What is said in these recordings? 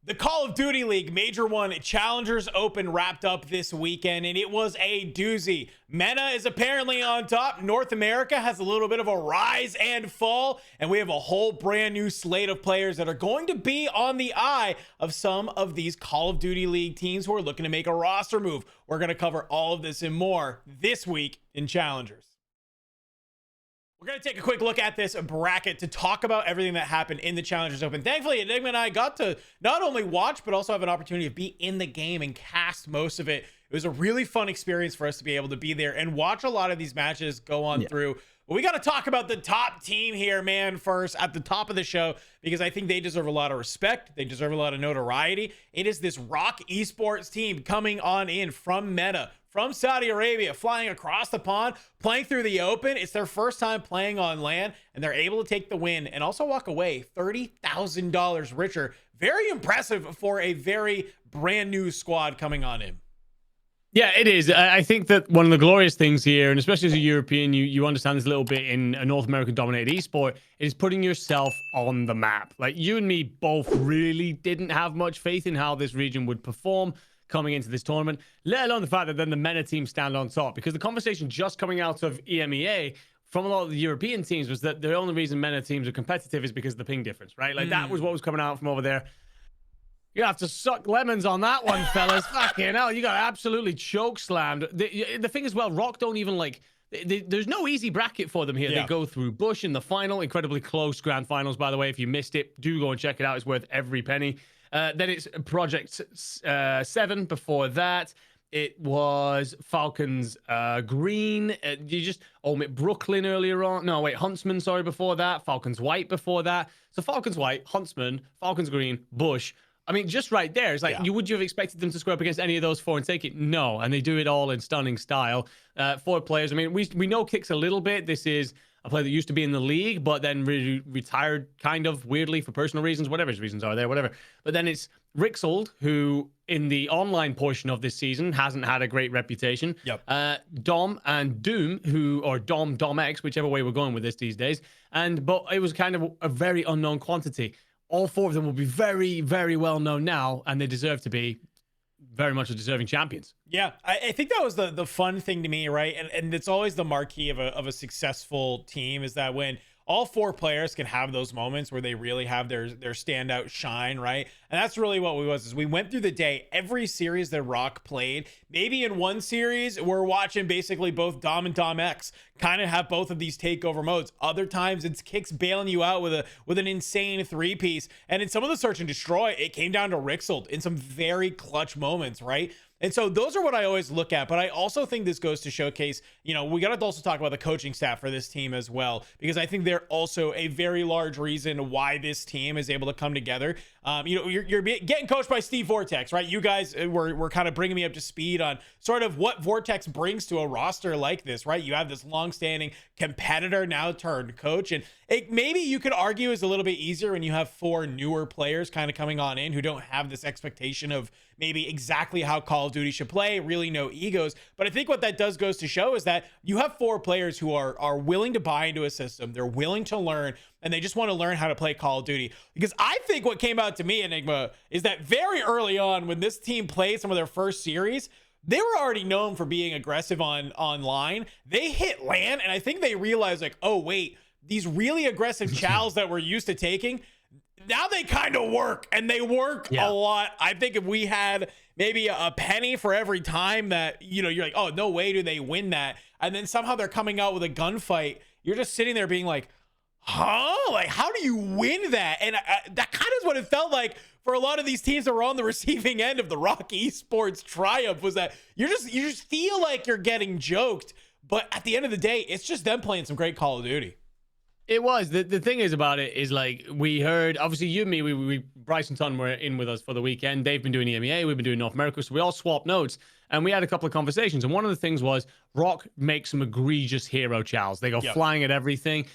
The Call of Duty League Major 1 Challengers Open wrapped up this weekend, and it was a doozy. MENA is apparently on top. North America has a little bit of a rise and fall, and we have a whole brand new slate of players that are going to be on the eye of some of these Call of Duty League teams who are looking to make a roster move. We're going to cover all of this and more this week in Challengers. We're going to take a quick look at this bracket to talk about everything that happened in the Challengers Open. Thankfully, Enigma and I got to not only watch, but also have an opportunity to be in the game and cast most of it. It was a really fun experience for us to be able to be there and watch a lot of these matches go on through. But we got to talk about the top team here, man, first at the top of the show, because I think they deserve a lot of respect. They deserve a lot of notoriety. It is this Rock Esports team coming on in from MENA, from Saudi Arabia, flying across the pond, playing through the open. It's their first time playing on land, and they're able to take the win and also walk away $30,000 richer. Very impressive for a very brand new squad coming on in. Yeah, it is. I think that one of the glorious things here, and especially as a European, you understand this a little bit in a North American-dominated esport, is putting yourself on the map. Like, you and me both really didn't have much faith in how this region would perform coming into this tournament, let alone the fact that then the MENA team stand on top. Because the conversation just coming out of EMEA from a lot of the European teams was that the only reason MENA teams are competitive is because of the ping difference, right? Like, that was what was coming out from over there. You have to suck lemons on that one, fellas. Fucking hell, you got absolutely choke slammed. The thing is, well, Rock don't even like. There's no easy bracket for them here. Yeah. They go through Bush in the final, incredibly close grand finals, by the way. If you missed it, do go and check it out. It's worth every penny. Then it's Project 7 before that. It was Falcons Green. You just omit Brooklyn earlier on. No, wait, Huntsman, sorry, before that. Falcons White before that. So Falcons White, Huntsman, Falcons Green, Bush. I mean, just right there, it's like, would you have expected them to square up against any of those four and take it? No, and they do it all in stunning style. 4 players. I mean, we know Kicks a little bit. This is a player that used to be in the league, but then retired kind of weirdly for personal reasons, whatever his reasons are there, whatever. But then it's Rixold, who in the online portion of this season hasn't had a great reputation. Dom and Doom, or Dom X, whichever way we're going with this these days. But it was kind of a very unknown quantity. All 4 of them will be very, very well known now, and they deserve to be very much deserving champions. Yeah, I think that was the fun thing to me, right? And it's always the marquee of a successful team is that when all 4 players can have those moments where they really have their standout shine, right? And that's really what we went through the day. Every series that Rock played, maybe in one series, we're watching basically both Dom and Dom X kind of have both of these takeover modes. Other times it's Kicks bailing you out with an insane 3-piece. And in some of the search and destroy, it came down to Rixold in some very clutch moments, right? And so those are what I always look at. But I also think this goes to showcase, we got to also talk about the coaching staff for this team as well, because I think they're also a very large reason why this team is able to come together. You're getting coached by Steve Vortex, right? You guys were kind of bringing me up to speed on sort of what Vortex brings to a roster like this, right? You have this longstanding competitor now turned coach, and maybe you could argue is a little bit easier when you have 4 newer players kind of coming on in who don't have this expectation of maybe exactly how Call of Duty should play, really no egos. But I think what that goes to show is that you have 4 players who are willing to buy into a system. They're willing to learn, and they just want to learn how to play Call of Duty. Because I think what came out to me, Enigma, is that very early on when this team played some of their first series, they were already known for being aggressive online. They hit LAN, and I think they realized like, oh, wait, these really aggressive chows that we're used to taking, now they kind of work, and they work a lot. I think if we had maybe a penny for every time that, you're like, oh, no way do they win that. And then somehow they're coming out with a gunfight. You're just sitting there being like, huh? Like, how do you win that? And that kind of is what it felt like for a lot of these teams that were on the receiving end of the Rock Esports triumph, was that you just feel like you're getting joked. But at the end of the day, it's just them playing some great Call of Duty. It was. The thing is about it is, like, we heard, obviously you and me, we Bryce and Ton were in with us for the weekend. They've been doing EMEA, we've been doing North America, so we all swapped notes, and we had a couple of conversations. And one of the things was Rock makes some egregious hero chows. They go flying at everything.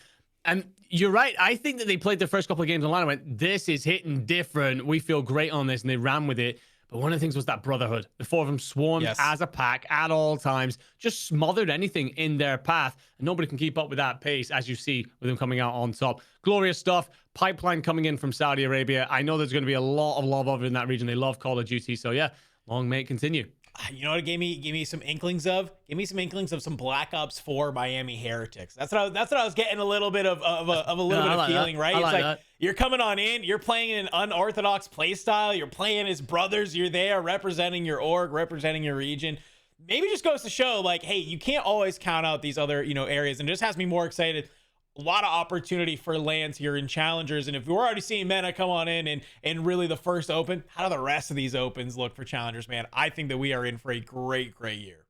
And you're right. I think that they played their first couple of games online and went, this is hitting different. We feel great on this, and they ran with it. But one of the things was that brotherhood. The four of them swarmed as a pack at all times, just smothered anything in their path. And nobody can keep up with that pace, as you see with them coming out on top. Glorious stuff. Pipeline coming in from Saudi Arabia. I know there's going to be a lot of love over in that region. They love Call of Duty. So yeah, long may it continue. You know what it gave me some inklings of? Give me some inklings of some Black Ops 4 Miami Heretics. That's what I was getting a little bit of a little bit of feeling, right? It's like you're coming on in, you're playing an unorthodox play style, you're playing as brothers, you're there representing your org, representing your region. Maybe just goes to show, like, hey, you can't always count out these other, areas, and it just has me more excited. A lot of opportunity for lands here in challengers, and if we're already seeing meta come on in and really the first open, how do the rest of these opens look for challengers, man? I think that we are in for a great year.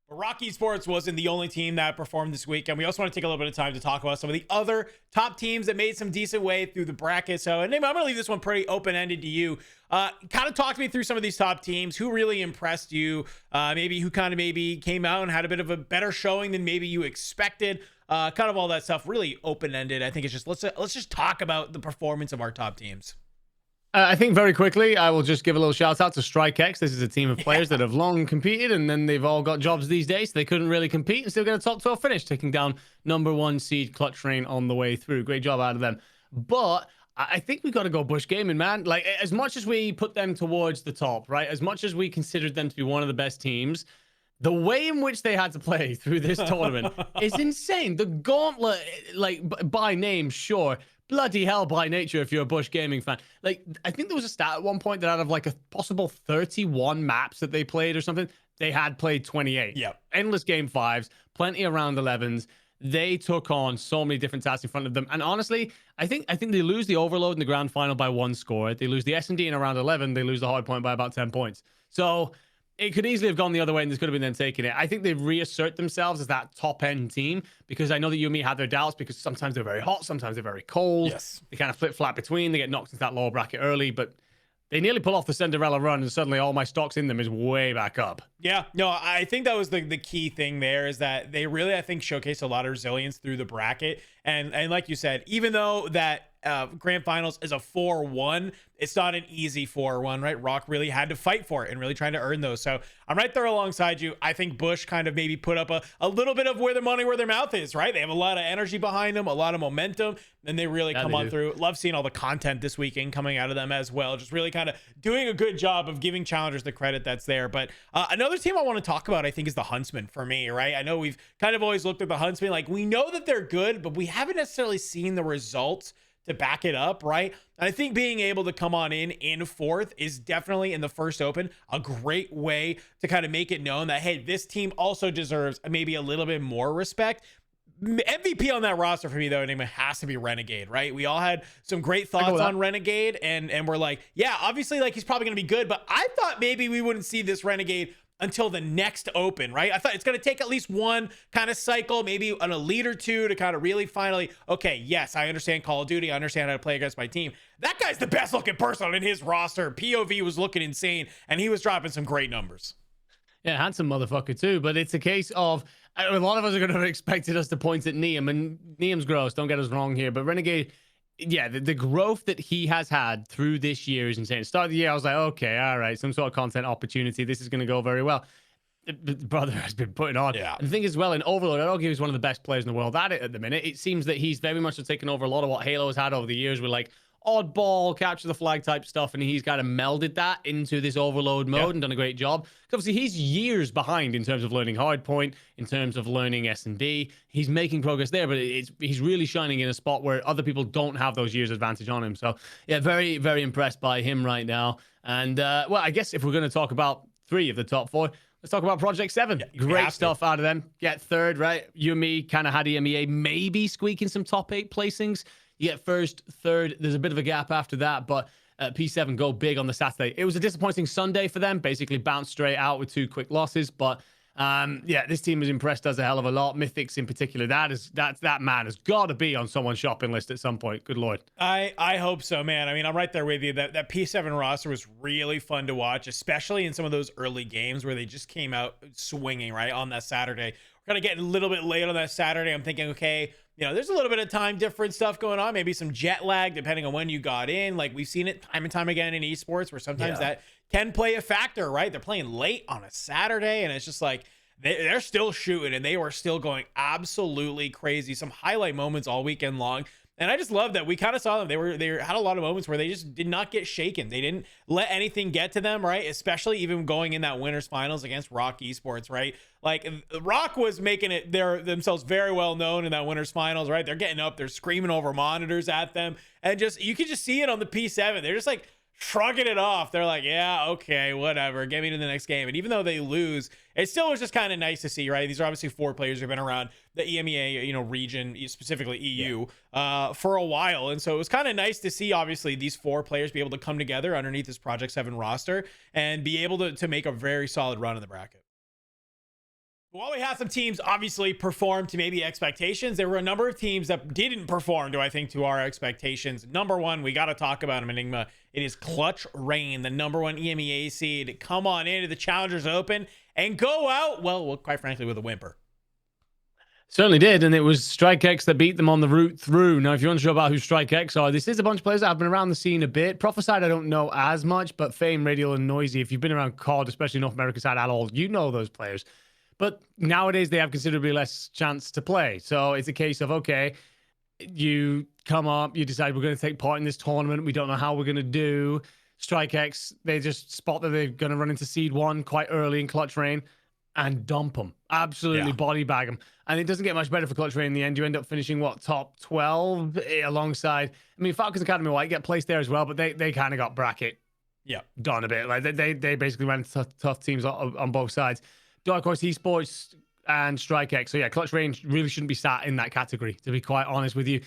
But Rock Esports wasn't the only team that performed this week, and we also want to take a little bit of time to talk about some of the other top teams that made some decent way through the bracket. So, and I'm going to leave this one pretty open-ended to you. Kind of talk to me through some of these top teams. Who really impressed you? Maybe who kind of maybe came out and had a bit of a better showing than maybe you expected. Kind of all that stuff. Really open-ended. I think it's just let's just talk about the performance of our top teams. I think very quickly, I will just give a little shout out to StrikeX. This is a team of players that have long competed, and then they've all got jobs these days. So they couldn't really compete and still get a top 12 finish, taking down #1 seed Clutch Rain on the way through. Great job out of them. But I think we got to go Bush Gaming, man. Like, as much as we put them towards the top, right? As much as we considered them to be one of the best teams, the way in which they had to play through this tournament is insane. The gauntlet, like, by name, sure. Bloody hell by nature if you're a Bush Gaming fan. Like, I think there was a stat at one point that out of like a possible 31 maps that they played or something, they had played 28. Yep. Endless game 5s, plenty of round 11s. They took on so many different tasks in front of them. And honestly, I think they lose the Overload in the grand final by 1 score. They lose the S&D in around 11. They lose the hard point by about 10 points. So it could easily have gone the other way, and this could have been them taking it. I think they reassert themselves as that top-end team, because I know that you and me had their doubts, because sometimes they're very hot, sometimes they're very cold. Yes. They kind of flip-flap between. They get knocked into that lower bracket early, but they nearly pull off the Cinderella run, and suddenly all my stocks in them is way back up. Yeah, no, I think that was the key thing there, is that they really, I think, showcased a lot of resilience through the bracket. And like you said, even though that grand finals is a 4-1, it's not an easy 4-1, right? Rock really had to fight for it and really trying to earn those. So I'm right there alongside you. I think Bush kind of maybe put up a little bit of where their mouth is, right? They have a lot of energy behind them, a lot of momentum, and they really come on through. Love seeing all the content this weekend coming out of them as well. Just really kind of doing a good job of giving challengers the credit that's there. But another team I want to talk about, I think, is the Huntsmen for me, right? I know we've kind of always looked at the Huntsmen like, we know that they're good, but we haven't necessarily seen the results to back it up, right? And I think being able to come on in fourth is definitely, in the first open, a great way to kind of make it known that, hey, this team also deserves maybe a little bit more respect. MVP on that roster for me, though, it has to be Renegade, right? We all had some great thoughts on Renegade, and we're like, yeah, obviously, like, he's probably going to be good, but I thought maybe we wouldn't see this Renegade until the next open, right? I thought it's going to take at least one kind of cycle, maybe an elite or two, to kind of really finally, okay, yes, I understand Call of Duty. I understand how to play against my team. That guy's the best looking person in his roster. POV was looking insane, and he was dropping some great numbers. Yeah, handsome motherfucker too. But it's a case of, a lot of us are going to have expected us to point at Neum, and Neum's gross. Don't get us wrong here. But Renegade, yeah, the growth that he has had through this year is insane. At the start of the year, I was like, okay, all right, some sort of content opportunity. This is going to go very well. The brother has been putting on. Yeah. And the thing is, well, in Overlord, I'd argue he's one of the best players in the world at it at the minute. It seems that he's very much taken over a lot of what Halo has had over the years with, like, oddball, capture the flag type stuff, and he's kind of melded that into this Overload mode and done a great job. Obviously, he's years behind in terms of learning hardpoint, in terms of learning S&D. He's making progress there, but he's really shining in a spot where other people don't have those years advantage on him. So, yeah, very, very impressed by him right now. And, well, I guess if we're going to talk about 3 of the top 4, let's talk about Project 7. Yeah, great stuff out of them. Get third, right? You and me kind of had EMEA maybe squeaking some top 8 placings. You get first, third. There's a bit of a gap after that, but P7 go big on the Saturday. It was a disappointing Sunday for them. Basically bounced straight out with 2 quick losses. But yeah, this team has impressed us a hell of a lot. Mythics in particular. That man has got to be on someone's shopping list at some point. Good Lord. I hope so, man. I mean, I'm right there with you. That P7 roster was really fun to watch, especially in some of those early games where they just came out swinging, right, on that Saturday. We're kind of getting a little bit late on that Saturday. I'm thinking, okay, there's a little bit of time difference stuff going on, maybe some jet lag depending on when you got in. Like we've seen it time and time again in esports where sometimes that can play a factor, right? They're playing late on a Saturday and it's just like they're still shooting and they were still going absolutely crazy. Some highlight moments all weekend long. And I just love that we kind of saw them. They had a lot of moments where they just did not get shaken. They didn't let anything get to them, right? Especially even going in that winners finals against Rock Esports, right? Like Rock was making it themselves very well known in that winners finals, right? They're getting up, they're screaming over monitors at them, and just you could just see it on the P7. They're just like shrugging it off. They're like, yeah, okay, whatever, get me to the next game. And even though they lose, it still was just kind of nice to see, right? These are obviously 4 players who've been around the EMEA, region, specifically EU, for a while. And so it was kind of nice to see, obviously, these 4 players be able to come together underneath this Project 7 roster and be able to make a very solid run in the bracket. While we had some teams obviously perform to maybe expectations, there were a number of teams that didn't perform to our expectations. Number one, we got to talk about him, Enigma. It is Clutch Rain, the number 1 EMEA seed. Come on into the Challengers Open and go out, well, quite frankly, with a whimper. Certainly did, and it was StrikeX that beat them on the route through. Now, if you're unsure about who StrikeX are, this is a bunch of players that have been around the scene a bit. Prophesied, I don't know as much, but Fame, Radial, and Noisy, if you've been around COD, especially North America side at all, you know those players. But nowadays, they have considerably less chance to play. So it's a case of, okay, you come up, you decide we're going to take part in this tournament. We don't know how we're going to do. StrikeX, they just spot that they're going to run into Seed 1 quite early in Clutch Rain and dump them. Absolutely body bag them. And it doesn't get much better for Clutch Rain in the end. You end up finishing, top 12 alongside. I mean, Falcons Academy White get placed there as well, but they kind of got bracket done a bit. Like they basically ran tough teams on both sides. Dark Horse Esports and StrikeX. So yeah, Clutch Rain really shouldn't be sat in that category, to be quite honest with you.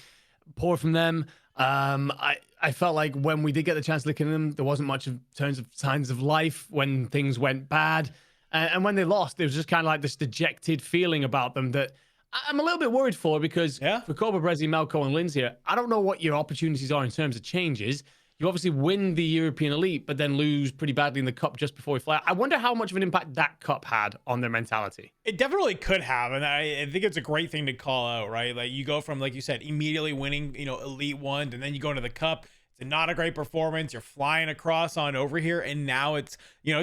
Poor from them. I felt like when we did get the chance looking at them, there wasn't much in terms of signs of life when things went bad. And when they lost, there was just kind of like this dejected feeling about them that I'm a little bit worried for, because for Cobra, Brezzy, Melko, and Linz here, I don't know what your opportunities are in terms of changes. You obviously win the European Elite, but then lose pretty badly in the Cup just before we fly. I wonder how much of an impact that Cup had on their mentality. It definitely could have, and I think it's a great thing to call out, right? Like you go from, like you said, immediately winning, Elite 1, and then you go into the Cup. It's not a great performance. You're flying across on over here, and now it's,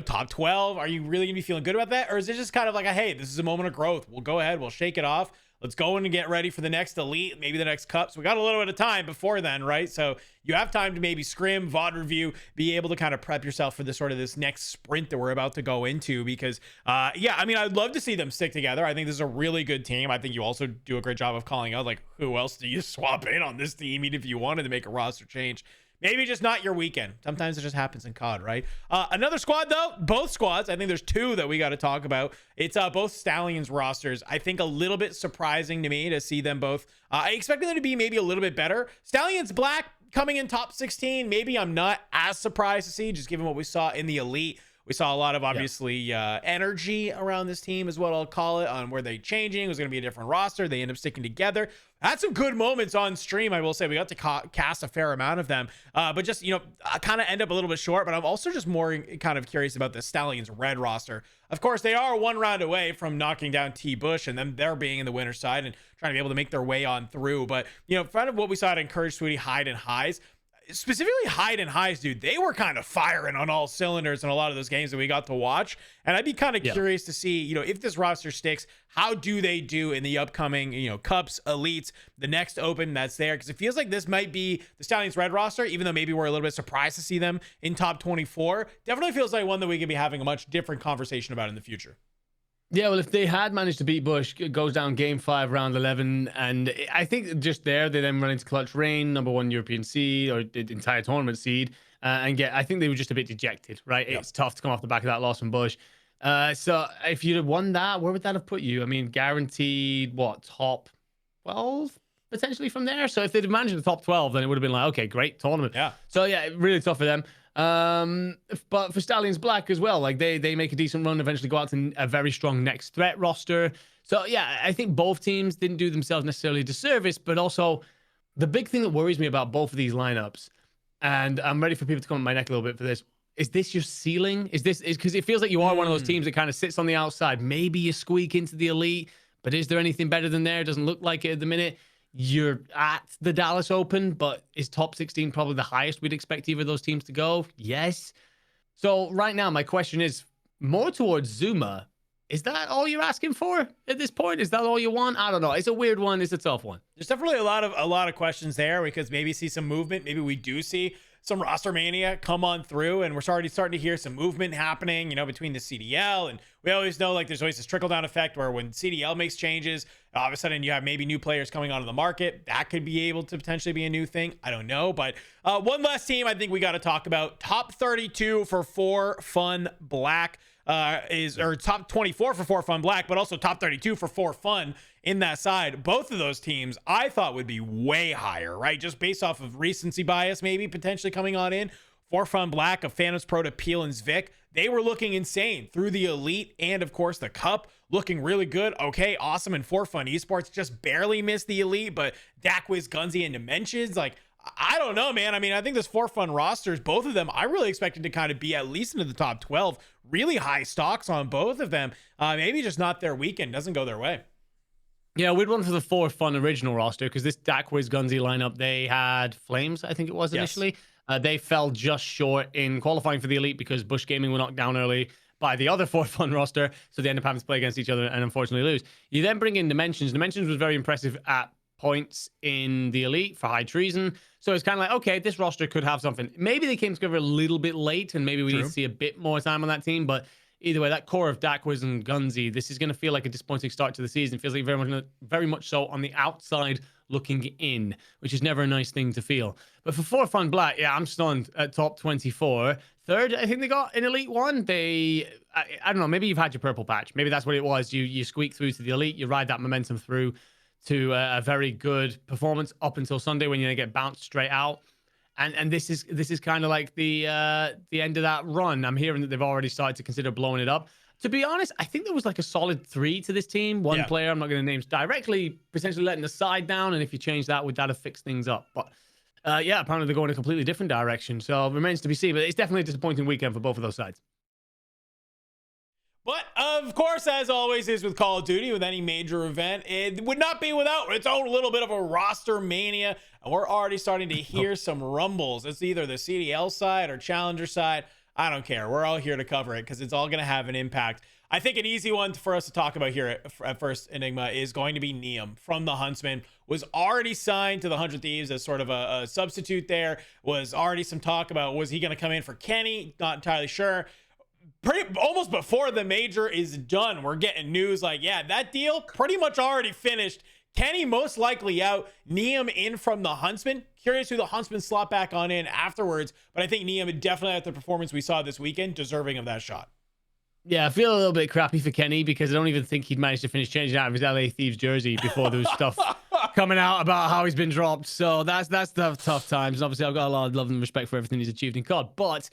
top 12. Are you really going to be feeling good about that? Or is it just kind of like, hey, this is a moment of growth. We'll go ahead. We'll shake it off. Let's go in and get ready for the next Elite, maybe the next Cup. So we got a little bit of time before then, right? So you have time to maybe scrim, VOD review, be able to kind of prep yourself for this next sprint that we're about to go into. Because, I'd love to see them stick together. I think this is a really good team. I think you also do a great job of calling out, like, who else do you swap in on this team, even if you wanted to make a roster change. Maybe just not your weekend. Sometimes it just happens in COD, right? Another squad, though, both squads. I think there's 2 that we got to talk about. It's both Stallions rosters. I think a little bit surprising to me to see them both. I expected them to be maybe a little bit better. Stallions Black coming in top 16. Maybe I'm not as surprised to see, just given what we saw in the Elite. We saw a lot of, obviously, energy around this team is what I'll call it, on where they changing. It was going to be a different roster. They end up sticking together. Had some good moments on stream, I will say. We got to cast a fair amount of them. But just, kind of end up a little bit short. But I'm also just more kind of curious about the Stallions Red roster. Of course, they are 1 round away from knocking down T-Bush and them they're being in the winner's side and trying to be able to make their way on through. But, kind of what we saw at Encourage Sweetie, Hide and Highs. Specifically Hide and Highs, dude, they were kind of firing on all cylinders in a lot of those games that we got to watch. And I'd be kind of curious to see, if this roster sticks, how do they do in the upcoming, Cups, Elites, the next Open that's there? Because it feels like this might be the Stallions Red roster, even though maybe we're a little bit surprised to see them in top 24. Definitely feels like one that we could be having a much different conversation about in the future. Yeah, well, if they had managed to beat Bush, it goes down game 5, round 11. And I think just there, they then run into Clutch Rain, number 1 European seed, or the entire tournament seed. I think they were just a bit dejected, right? It's tough to come off the back of that loss from Bush. So if you'd have won that, where would that have put you? I mean, guaranteed, top 12? Potentially from there. So if they'd have managed the top 12, then it would have been like, okay, great tournament. Yeah. So yeah, really tough for them. But for Stallions Black as well, like they make a decent run, eventually go out to a very strong next threat roster. So yeah, I think both teams didn't do themselves necessarily a disservice, but also the big thing that worries me about both of these lineups, and I'm ready for people to come at my neck a little bit for this, is this your ceiling? Is because it feels like you are one of those teams that kind of sits on the outside. Maybe you squeak into the Elite, but is there anything better than there? It doesn't look like it at the minute. you're at the Dallas Open, but is top 16 probably the highest we'd expect either of those teams to go? Yes. So right now, my question is more towards Zuma. Is that all you're asking for at this point? Is that all you want? I don't know. It's a weird one. It's a tough one. There's definitely a lot of questions there. We could maybe see some movement. Maybe we do see some roster mania come on through, and we're starting to hear some movement happening, between the CDL. And we always know, like, there's always this trickle down effect where when CDL makes changes, all of a sudden you have maybe new players coming onto the market. That could be able to potentially be a new thing. I don't know. But one last team I think we got to talk about. Top 32 for For Fun Black. Or top 24 for For Fun Black, but also top 32 for For Fun in that side. Both of those teams I thought would be way higher, right? Just based off of recency bias, maybe potentially coming on in. For Fun Black of Phantoms Pro to Peel and Zwick, they were looking insane through the Elite and of course the Cup, looking really good. Okay, awesome. And For Fun Esports just barely missed the Elite, but Dakwiz, Gunzi, and Dimensions, like, I don't know, man. I mean, I think this For Fun rosters, both of them, I really expected to kind of be at least into the top 12. Really high stocks on both of them. Maybe just not their weekend. Doesn't go their way. Yeah, we'd run for the For Fun original roster because this Dakwiz Gunzi lineup, they had Flames, I think it was initially. Yes. They fell just short in qualifying for the Elite because Bush Gaming were knocked down early by the other For Fun roster. So they end up having to play against each other and unfortunately lose. You then bring in Dimensions. Dimensions was very impressive at points in the Elite for High Treason. So it's kind of like, okay, this roster could have something. Maybe they came together a little bit late and maybe we need to see a bit more time on that team. But either way, that core of Dakwiz and Gunzi, this is going to feel like a disappointing start to the season. It feels like very much so on the outside looking in, which is never a nice thing to feel. But for For Fun Black, yeah, I'm stunned at top 24. Third, I think they got in Elite 1. I don't know, maybe you've had your purple patch. Maybe that's what it was. You squeak through to the Elite, you ride that momentum through to a very good performance up until Sunday when you get bounced straight out. And this is kind of like the end of that run. I'm hearing that they've already started to consider blowing it up. To be honest, I think there was like a solid 3 to this team. One player, I'm not going to name directly, potentially letting the side down. And if you change that, would that have fixed things up? But yeah, apparently they're going a completely different direction. So it remains to be seen. But it's definitely a disappointing weekend for both of those sides. But, of course, as always is with Call of Duty, with any major event, it would not be without its own little bit of a roster mania. And we're already starting to hear some rumbles. It's either the CDL side or Challenger side. I don't care. We're all here to cover it because it's all going to have an impact. I think an easy one for us to talk about here at first, Enigma, is going to be Neum from the Huntsman. Was already signed to the 100 Thieves as sort of a substitute there. Was already some talk about, was he going to come in for Kenny? Not entirely sure. Almost before the major is done, we're getting news like, yeah, that deal pretty much already finished. Kenny most likely out. Neum in from the Huntsman. Curious who the Huntsman slot back on in afterwards, but I think Neum definitely, at the performance we saw this weekend, deserving of that shot. Yeah, I feel a little bit crappy for Kenny because I don't even think he'd managed to finish changing out of his LA Thieves jersey before there was stuff coming out about how he's been dropped. So that's the tough times. And obviously, I've got a lot of love and respect for everything he's achieved in COD, but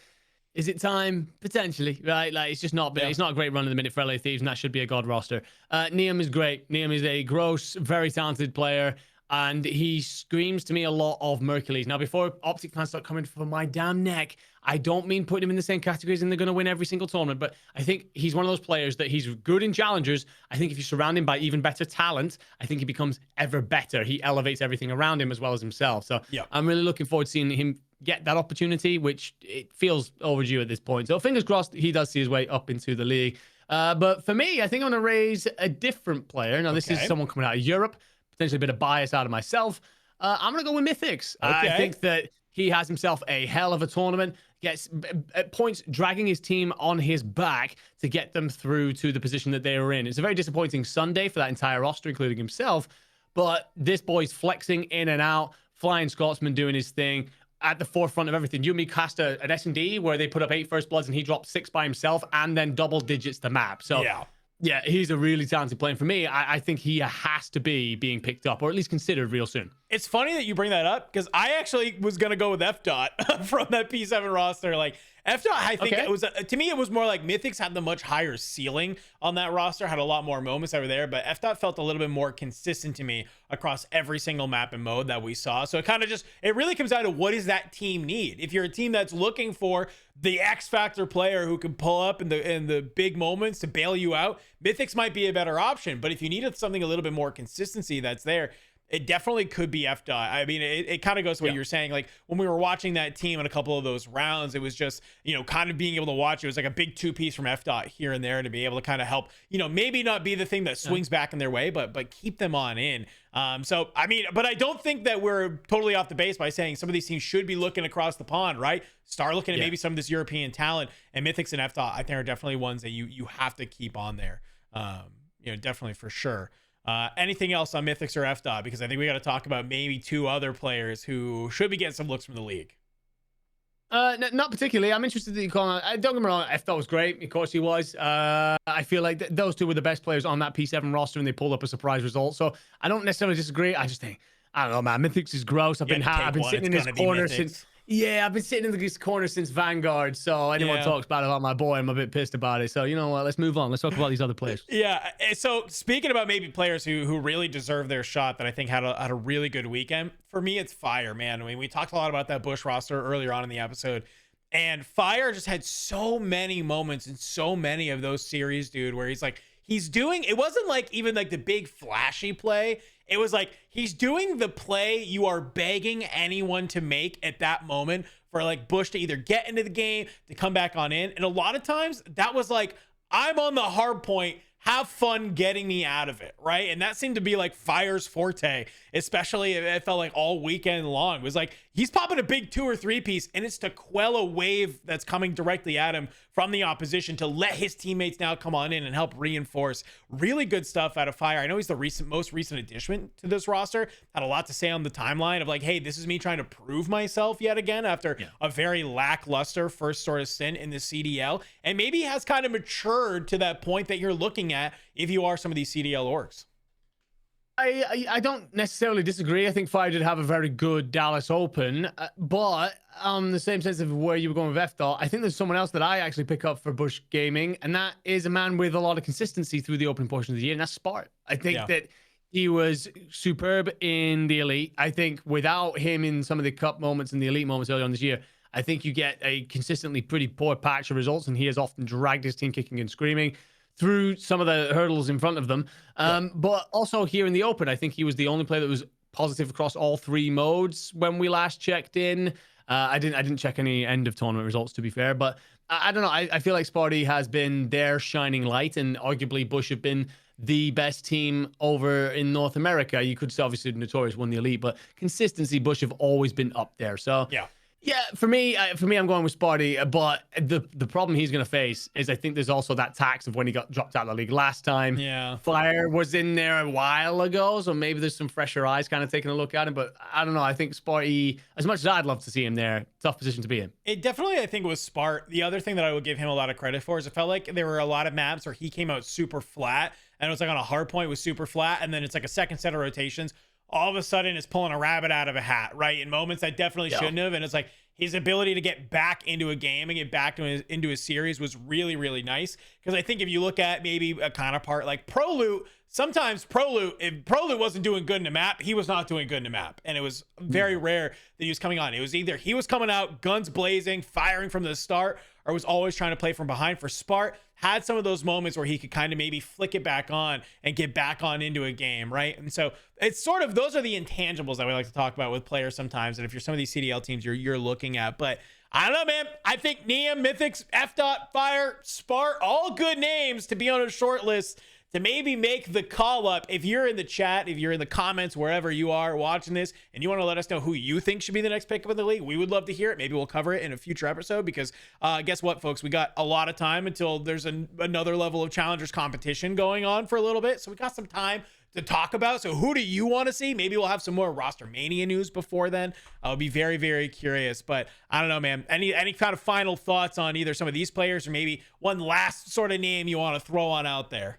is it time? Potentially, right? Like, it's just not been, it's not a great run in the minute for LA Thieves, and that should be a God roster. Neum is great. Neum is a gross, very talented player, and he screams to me a lot of Mercules. Now, before Optic fans start coming for my damn neck, I don't mean putting him in the same categories and they're going to win every single tournament, but I think he's one of those players that he's good in challengers. I think if you surround him by even better talent, I think he becomes ever better. He elevates everything around him as well as himself. So I'm really looking forward to seeing him get that opportunity, which it feels overdue at this point. So fingers crossed he does see his way up into the league. But for me, I think I'm going to raise a different player. Now, this is someone coming out of Europe, potentially a bit of bias out of myself. I'm going to go with Mythics. I think that he has himself a hell of a tournament, gets at points dragging his team on his back to get them through to the position that they were in. It's a very disappointing Sunday for that entire roster, including himself. But this boy's flexing in and out, Flying Scotsman doing his thing at the forefront of everything. You and me cast an S&D where they put up 8 first bloods and he dropped 6 by himself and then double digits the map. So yeah, he's a really talented player. For me, I think he has to be being picked up or at least considered real soon. It's funny that you bring that up because I actually was going to go with FDOT from that P7 roster. Like, FDOT, I think it was, to me, it was more like Mythics had the much higher ceiling on that roster, had a lot more moments over there, but FDOT felt a little bit more consistent to me across every single map and mode that we saw. So it kind of just, it really comes down to what does that team need? If you're a team that's looking for the X factor player who can pull up in the big moments to bail you out, Mythics might be a better option. But if you needed something a little bit more consistency that's there, it definitely could be F dot. I mean, it kind of goes to what you're saying. Like when we were watching that team in a couple of those rounds, it was just, kind of being able to watch. It was like a big 2-piece from F dot here and there to be able to kind of help, maybe not be the thing that swings back in their way, but keep them on in. So, I mean, but I don't think that we're totally off the base by saying some of these teams should be looking across the pond, right? Start looking at maybe some of this European talent, and Mythics and F dot, I think, are definitely ones that you have to keep on there. Definitely for sure. Anything else on Mythics or F dot? Because I think we got to talk about maybe 2 other players who should be getting some looks from the league. Not particularly. I'm interested that you call. Don't get me wrong. F dot was great. Of course he was. I feel like those 2 were the best players on that P7 roster, and they pulled up a surprise result. So I don't necessarily disagree. I just think, I don't know, man. Mythics is gross. I've been sitting in this corner since. Yeah, I've been sitting in this corner since Vanguard, so anyone talks bad about my boy, I'm a bit pissed about it. So, you know what? Let's move on. Let's talk about these other players. Yeah. So, speaking about maybe players who really deserve their shot that I think had a really good weekend, for me, it's Fire, man. I mean, we talked a lot about that Bush roster earlier on in the episode, and Fire just had so many moments in so many of those series, dude, where he's doing, it wasn't like even like the big flashy play. It was like he's doing the play you are begging anyone to make at that moment for like Bush to either get into the game, to come back on in. And a lot of times that was like, I'm on the hard point. Have fun getting me out of it, right? And that seemed to be like Fire's forte, especially it felt like all weekend long. It was like he's popping a big 2 or 3 piece, and it's to quell a wave that's coming directly at him from the opposition to let his teammates now come on in and help reinforce. Really good stuff out of Fire. I know he's the most recent addition to this roster. Had a lot to say on the timeline of like, hey, this is me trying to prove myself yet again after a very lackluster first sort of stint in the CDL, and maybe has kind of matured to that point that you're looking at if you are some of these CDL orgs. I don't necessarily disagree. I think Fire did have a very good Dallas Open, but the same sense of where you were going with F dot, I think there's someone else that I actually pick up for Bush Gaming, and that is a man with a lot of consistency through the open portion of the year, and that's Spart. I think that he was superb in the Elite. I think without him in some of the Cup moments and the Elite moments earlier on this year, I think you get a consistently pretty poor patch of results, and he has often dragged his team kicking and screaming through some of the hurdles in front of them. But also here in the Open, I think he was the only player that was positive across all 3 modes when we last checked in. I didn't check any end of tournament results, to be fair, but I don't know. I feel like Sparty has been their shining light, and arguably Bush have been the best team over in North America. You could say obviously Notorious won the Elite, but consistency, Bush have always been up there. So yeah, for me, I'm going with Sparty, but the problem he's going to face is I think there's also that tax of when he got dropped out of the league last time. Yeah. Fire was in there a while ago, so maybe there's some fresher eyes kind of taking a look at him, but I don't know. I think Sparty, as much as I'd love to see him there, tough position to be in. It definitely, I think, was Spart. The other thing that I would give him a lot of credit for is it felt like there were a lot of maps where he came out super flat, and it was like on a hard point was super flat, and then it's like a second set of rotations. All of a sudden, it's pulling a rabbit out of a hat, right? In moments that definitely shouldn't have, and it's like, his ability to get back into a game and get back into a series was really, really nice. Because I think if you look at maybe a counterpart like ProLoot, sometimes if ProLoot wasn't doing good in a map, he was not doing good in a map. And it was very rare that he was coming on. It was either he was coming out, guns blazing, firing from the start, or was always trying to play from behind. For Spart, had some of those moments where he could kind of maybe flick it back on and get back on into a game, right? And so it's sort of, those are the intangibles that we like to talk about with players sometimes. And if you're some of these CDL teams you're looking at, but I don't know, man. I think Nia, Mythics, F dot, Fire, Spart, all good names to be on a short list to maybe make the call up. If you're in the chat, if you're in the comments, wherever you are watching this, and you want to let us know who you think should be the next pickup in the league, we would love to hear it. Maybe we'll cover it in a future episode, because guess what, folks? We got a lot of time until there's another level of challengers competition going on for a little bit. So we got some time to talk about. So who do you want to see? Maybe we'll have some more roster mania news before then. I'll be very, very curious, but I don't know, man. Any kind of final thoughts on either some of these players, or maybe one last sort of name you want to throw on out there?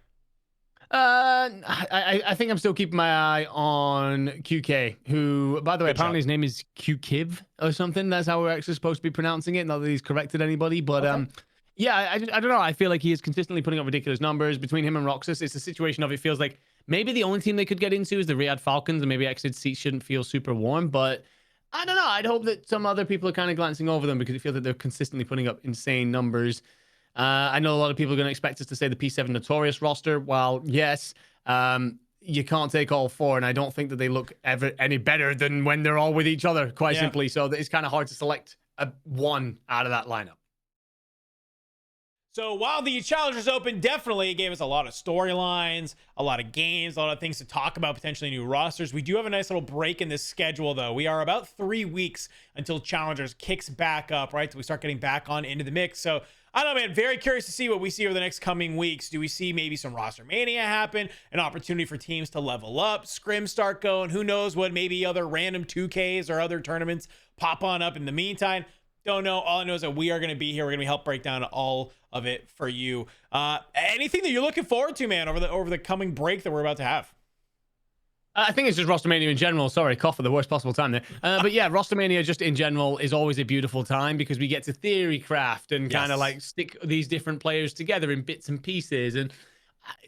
I think I'm still keeping my eye on QK, who, by the way, apparently his name is QKiv or something. That's how we're actually supposed to be pronouncing it. Not that he's corrected anybody, but yeah, I don't know. I feel like he is consistently putting up ridiculous numbers. Between him and Roxas, it's a situation of, it feels like maybe the only team they could get into is the Riyadh Falcons, and maybe Exit seats shouldn't feel super warm, but I don't know. I'd hope that some other people are kind of glancing over them, because I feel that they're consistently putting up insane numbers. I know a lot of people are going to expect us to say the P7 Notorious roster. While yes, you can't take all four, and I don't think that they look ever any better than when they're all with each other, quite simply. So it's kind of hard to select one out of that lineup. So while the Challengers Open definitely gave us a lot of storylines, a lot of games, a lot of things to talk about, potentially new rosters, we do have a nice little break in this schedule, though. We are about 3 weeks until Challengers kicks back up, right? So we start getting back on into the mix. So I don't know, man. Very curious to see what we see over the next coming weeks. Do we see maybe some roster mania happen? An opportunity for teams to level up, scrims start going? Who knows what maybe other random 2Ks or other tournaments pop on up in the meantime? Don't know. All I know is that we are going to be here. We're going to be help break down all of it for you. Anything that you're looking forward to, man, over the coming break that we're about to have? I think it's just Rostermania in general. Sorry, cough at the worst possible time there. But yeah, Rostermania just in general is always a beautiful time because we get to theory craft and kind of like stick these different players together in bits and pieces. And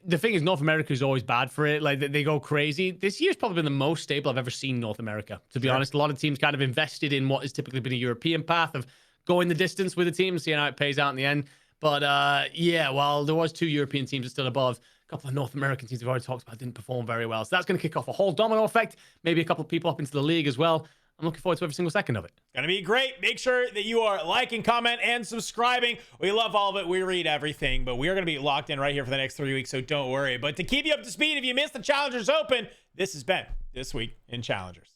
the thing is, North America is always bad for it. Like, they go crazy. This year's probably been the most stable I've ever seen North America, to be honest. A lot of teams kind of invested in what has typically been a European path of going the distance with the team, seeing how it pays out in the end. But yeah, while there was 2 European teams that still above, a couple of North American teams we've already talked about didn't perform very well. So that's going to kick off a whole domino effect, maybe a couple of people up into the league as well. I'm looking forward to every single second of it. Gonna be great. Make sure that you are liking, comment, and subscribing. We love all of it. We read everything, but we are gonna be locked in right here for the next 3 weeks, so don't worry. But to keep you up to speed, if you missed the Challengers Open, this has been This Week in Challengers.